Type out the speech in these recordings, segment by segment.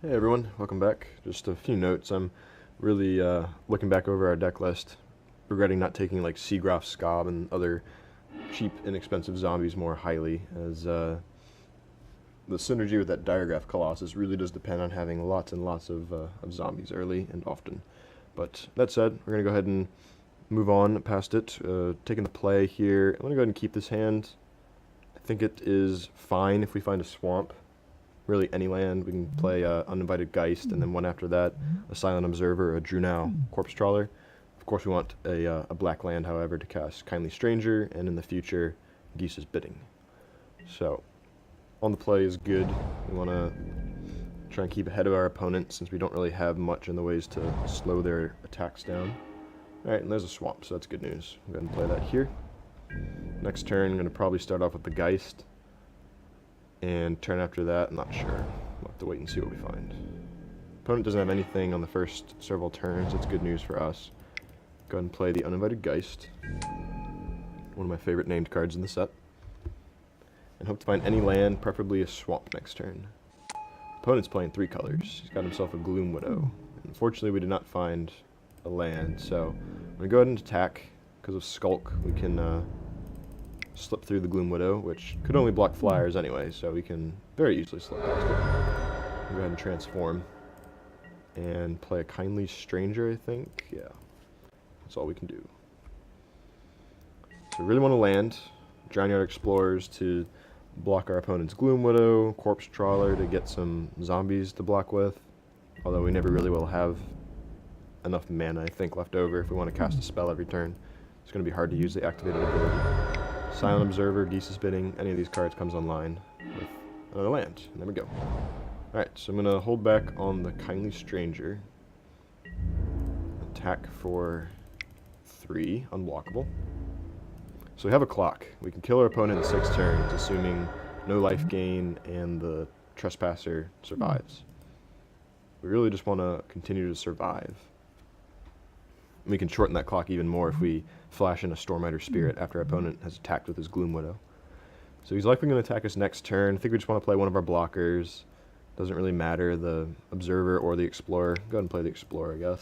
Hey everyone, welcome back. Just a few notes. I'm really looking back over our deck list, regretting not taking like Seagroth, Scob, and other cheap, inexpensive zombies more highly, as the synergy with that Diregraph Colossus really does depend on having lots and lots of zombies early and often. But that said, we're going to go ahead and move on past it. Taking the play here, I'm going to go ahead and keep this hand. I think it is fine if we find a swamp. Really any land. We can play Uninvited Geist, and then one after that, a Silent Observer, a Drunau Corpse Trawler. Of course we want a black land, however, to cast Kindly Stranger, and in the future, Geese's Bidding. So, on the play is good. We want to try and keep ahead of our opponent, since we don't really have much in the ways to slow their attacks down. Alright, and there's a swamp, so that's good news. We'll go ahead and play that here. Next turn, I'm going to probably start off with the Geist. And turn after that, I'm not sure. We'll have to wait and see what we find. Opponent doesn't have anything on the first several turns. That's good news for us. Go ahead and play the Uninvited Geist. One of my favorite named cards in the set. And hope to find any land, preferably a swamp next turn. Opponent's playing 3 colors. He's got himself a Gloom Widow. Unfortunately, we did not find a land, so I'm going to go ahead and attack. Because of Skulk, we can slip through the Gloom Widow, which could only block flyers anyway, so we can very easily slip past it. Go ahead and transform. And play a Kindly Stranger, I think. Yeah. That's all we can do. So we really want to land. Drownyard Explorers to block our opponent's Gloom Widow. Corpse Trawler to get some zombies to block with. Although we never really will have enough mana, I think, left over if we want to cast a spell every turn. It's going to be hard to use the activated ability. Silent Observer, Geese's Bidding, any of these cards comes online with another land. And there we go. Alright, so I'm going to hold back on the Kindly Stranger. Attack for 3, unblockable. So we have a clock. We can kill our opponent in 6 turns, assuming no life gain and the Trespasser survives. We really just want to continue to survive. We can shorten that clock even more if we flash in a Stormrider Spirit after our opponent has attacked with his Gloom Widow. So he's likely going to attack us next turn. I think we just want to play one of our blockers. Doesn't really matter, the Observer or the Explorer. Go ahead and play the Explorer, I guess.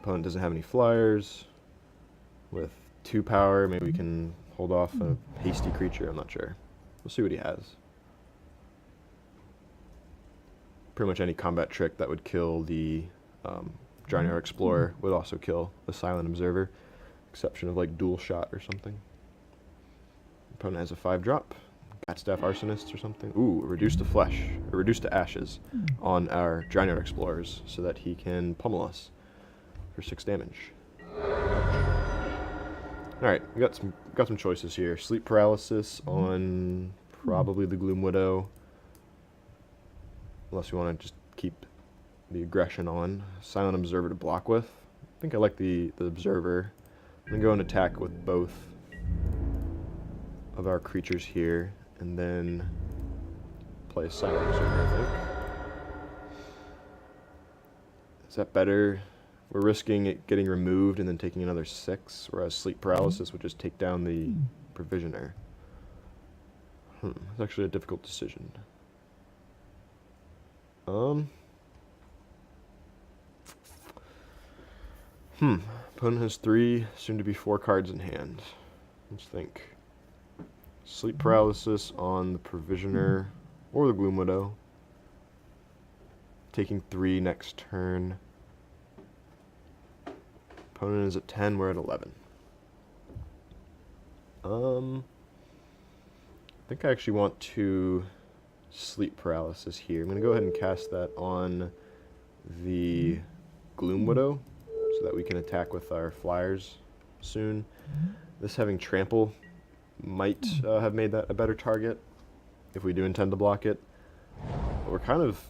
Opponent doesn't have any flyers. With 2 power, maybe we can hold off a hasty creature, I'm not sure. We'll see what he has. Pretty much any combat trick that would kill the Drownyard Explorer would also kill the Silent Observer, exception of like Dual Shot or something. Opponent has a 5-drop, Gatstaff Arsonist or something. Ooh, reduced to flesh, or reduced to ashes on our Drownyard Explorers so that he can pummel us for 6 damage. Alright, we got some choices here. Sleep Paralysis on probably the Gloom Widow, unless we want to just keep the aggression on. Silent Observer to block with. I think I like the Observer. I'm going to go and attack with both of our creatures here, and then play a Silent Observer, I think. Is that better? We're risking it getting removed and then taking another 6, whereas Sleep Paralysis would just take down the Provisioner. It's actually a difficult decision. Opponent has 3, soon to be 4 cards in hand. Let's think. Sleep Paralysis on the Provisioner or the Gloom Widow. Taking 3 next turn. Opponent is at 10, we're at 11. I think I actually want to Sleep Paralysis here. I'm going to go ahead and cast that on the Gloom Widow, so that we can attack with our flyers soon. This having Trample might have made that a better target, if we do intend to block it. But we're kind of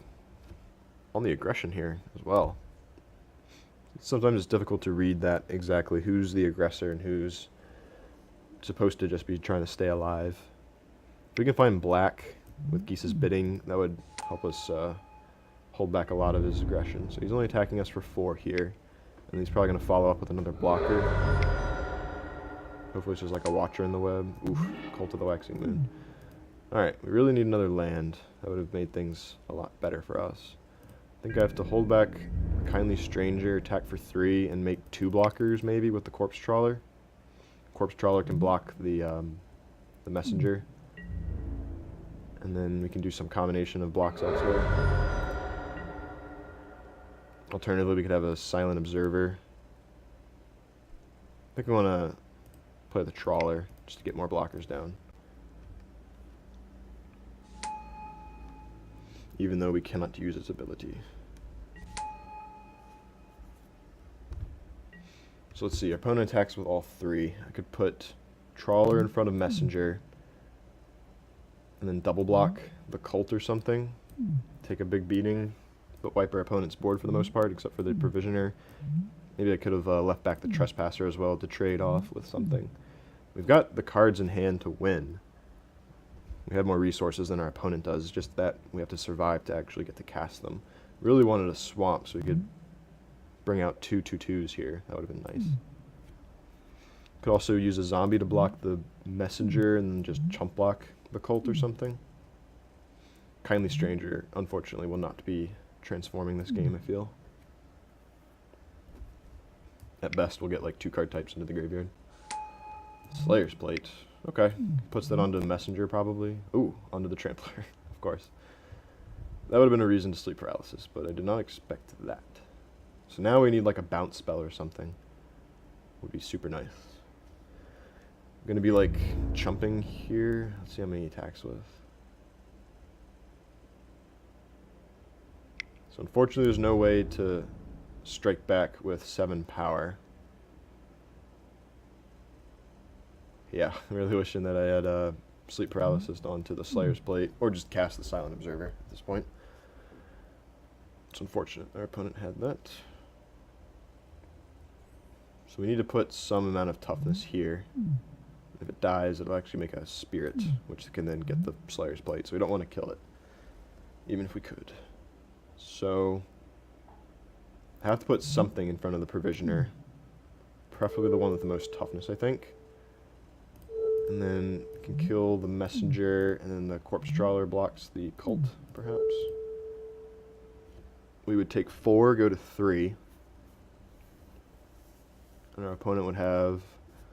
on the aggression here as well. Sometimes it's difficult to read that exactly, who's the aggressor and who's supposed to just be trying to stay alive. If we can find black with Geese's Bidding, that would help us hold back a lot of his aggression. So he's only attacking us for 4 here. And he's probably going to follow up with another blocker. Hopefully it's just like a Watcher in the Web. Oof, Cult of the Waxing Moon. Alright, we really need another land. That would have made things a lot better for us. I think I have to hold back Kindly Stranger, attack for 3, and make 2 blockers maybe with the Corpse Trawler. Corpse Trawler can block the Messenger. And then we can do some combination of blocks elsewhere. Alternatively, we could have a Silent Observer. I think I want to play the Trawler just to get more blockers down. Even though we cannot use its ability. So let's see, our opponent attacks with all 3. I could put Trawler in front of Messenger, and then double block the Cult or something, take a big beating, but wipe our opponent's board for the most part, except for the Provisioner. Maybe I could have left back the Trespasser as well to trade off with something. We've got the cards in hand to win. We have more resources than our opponent does, it's just that we have to survive to actually get to cast them. Really wanted a swamp so we could bring out 2 2/2s here. That would have been nice. Could also use a zombie to block the Messenger and then just chump block the Cult or something. Kindly Stranger, unfortunately, will not be transforming this game, I feel. At best, we'll get like 2 card types into the graveyard. Slayer's Plate. Okay. Puts that onto the Messenger, probably. Ooh, onto the Trampler, of course. That would have been a reason to sleep paralysis, but I did not expect that. So now we need like a bounce spell or something. Would be super nice. I'm going to be like chumping here. Let's see how many he attacks with. So unfortunately there's no way to strike back with 7 power. Yeah, I'm really wishing that I had sleep paralysis onto the Slayer's Plate, or just cast the Silent Observer at this point. It's unfortunate our opponent had that. So we need to put some amount of toughness here. If it dies, it'll actually make a Spirit, which can then get the Slayer's Plate, so we don't want to kill it, even if we could. So I have to put something in front of the Provisioner, preferably the one with the most toughness, I think. And then I can kill the Messenger, and then the Corpse Trawler blocks the Cult, perhaps. We would take 4, go to 3. And our opponent would have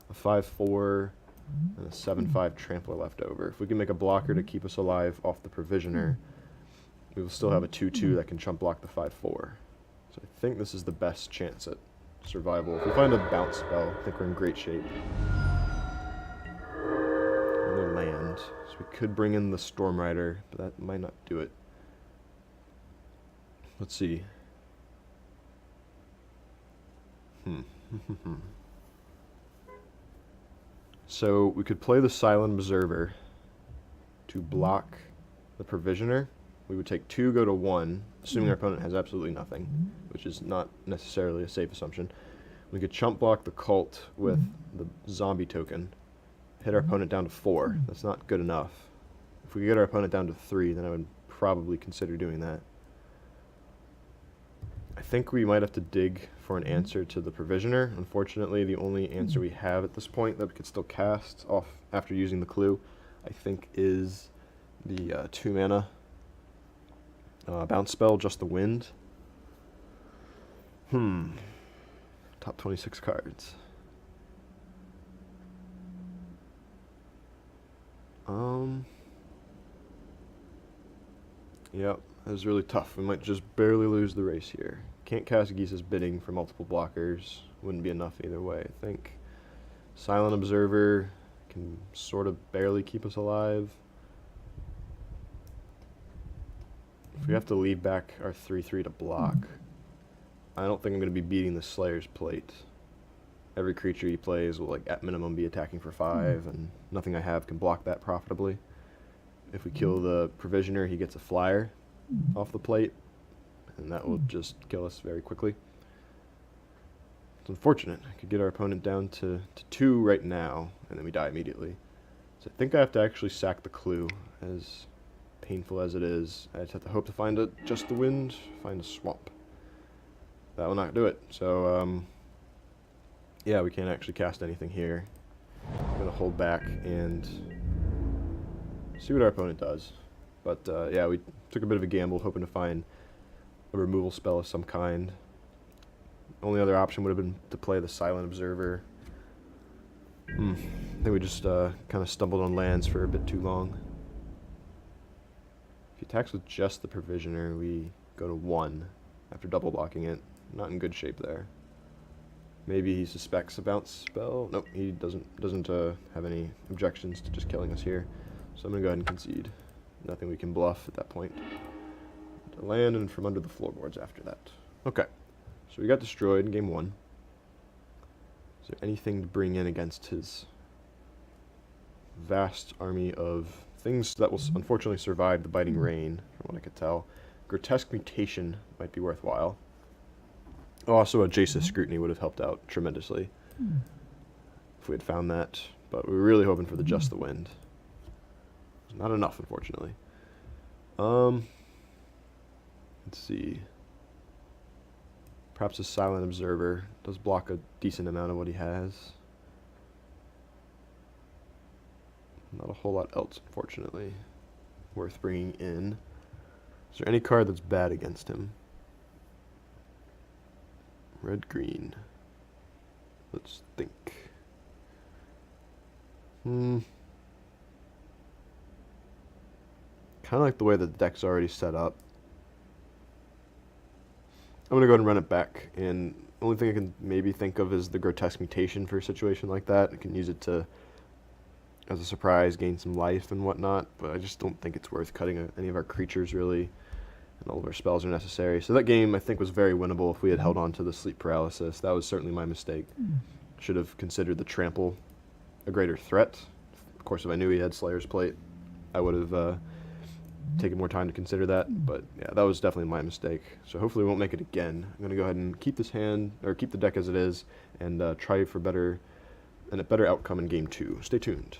a 5/4 and a 7/5 Trampler left over. If we can make a blocker to keep us alive off the Provisioner, we will still have a 2/2 that can chump block the 5/4. So I think this is the best chance at survival. If we find a bounce spell, I think we're in great shape. Another land. So we could bring in the Storm Rider, but that might not do it. Let's see. So we could play the Silent Observer to block the Provisioner. We would take 2, go to 1, assuming our opponent has absolutely nothing, which is not necessarily a safe assumption. We could chump block the Cult with the zombie token, hit our opponent down to 4. That's not good enough. If we could get our opponent down to 3, then I would probably consider doing that. I think we might have to dig for an answer to the Provisioner. Unfortunately, the only answer we have at this point that we could still cast off after using the clue, I think, is the 2 mana bounce spell, Just the Wind. Top 26 cards. Yep, that was really tough. We might just barely lose the race here. Can't cast Geese's Bidding for multiple blockers. Wouldn't be enough either way, I think. Silent Observer can sort of barely keep us alive. If we have to leave back our 3/3 to block, I don't think I'm going to be beating the Slayer's Plate. Every creature he plays will, like, at minimum be attacking for 5, and nothing I have can block that profitably. If we kill the Provisioner, he gets a flyer off the plate, and that will just kill us very quickly. It's unfortunate. I could get our opponent down to 2 right now, and then we die immediately. So I think I have to actually sack the clue, as painful as it is. I just have to hope to find Just the Wind, find a swamp. That will not do it. So, yeah, we can't actually cast anything here. I'm going to hold back and See what our opponent does. But yeah, we took a bit of a gamble, hoping to find a removal spell of some kind. Only other option would have been to play the Silent Observer. I think we just kind of stumbled on lands for a bit too long. If he attacks with just the Provisioner, we go to 1 after double blocking it. Not in good shape there. Maybe he suspects a bounce spell. Nope, he doesn't have any objections to just killing us here. So I'm going to go ahead and concede. Nothing we can bluff at that point. To land and from under the floorboards after that. Okay, so we got destroyed in game 1. Is there anything to bring in against his vast army of things that will unfortunately survive the biting rain, from what I could tell? Grotesque Mutation might be worthwhile. Also, a Jace's Scrutiny would have helped out tremendously if we had found that, but we were really hoping for the Just the Wind. Not enough, unfortunately. Let's see. Perhaps a Silent Observer does block a decent amount of what he has. Not a whole lot else, unfortunately, worth bringing in. Is there any card that's bad against him? Red, green. Let's think. Kind of like the way the deck's already set up. I'm going to go ahead and run it back, and the only thing I can maybe think of is the Grotesque Mutation for a situation like that. I can use it to, as a surprise, gain some life and whatnot, but I just don't think it's worth cutting any of our creatures, really, and all of our spells are necessary. So that game, I think, was very winnable if we had held on to the Sleep Paralysis. That was certainly my mistake. Should have considered the Trample a greater threat. Of course, if I knew he had Slayer's Plate, I would have taken more time to consider that, but yeah, that was definitely my mistake. So hopefully we won't make it again. I'm going to go ahead and keep this hand, or keep the deck as it is, and try for a better outcome in game 2. Stay tuned.